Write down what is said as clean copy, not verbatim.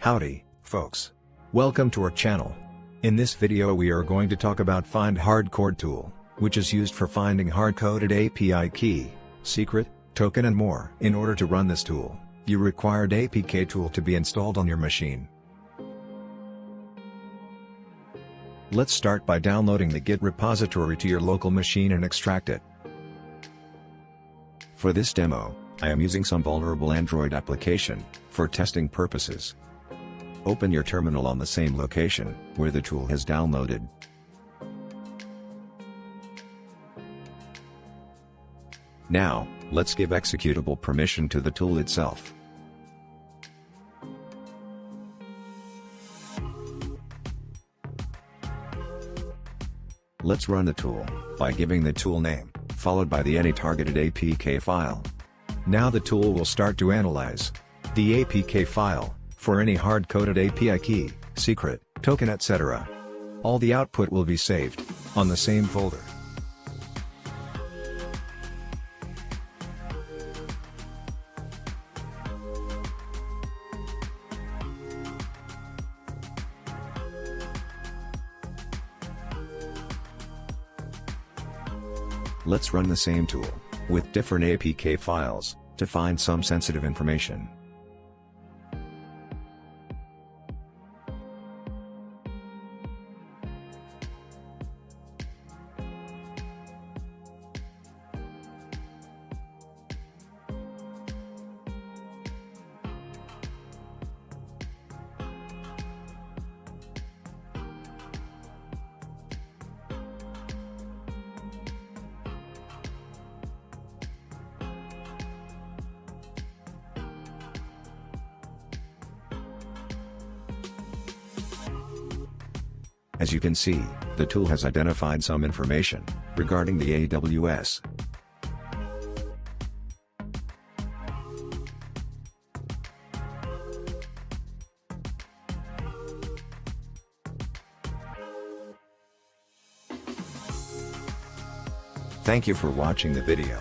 Howdy, folks. Welcome to our channel. In this video we are going to talk about Find-Hardcoded tool, which is used for finding hard-coded API key, secret, token and more. In order to run this tool, you required APK tool to be installed on your machine. Let's start by downloading the Git repository to your local machine and extract it. For this demo, I am using some vulnerable Android application for testing purposes. Open your terminal on the same location where the tool has downloaded. Now, let's give executable permission to the tool itself. Let's run the tool by giving the tool name, followed by the any targeted APK file. Now the tool will start to analyze the APK file for any hard-coded API key, secret, token etc. All the output will be saved on the same folder. Let's run the same tool with different APK files to find some sensitive information. As you can see, the tool has identified some information regarding the AWS. Thank you for watching the video.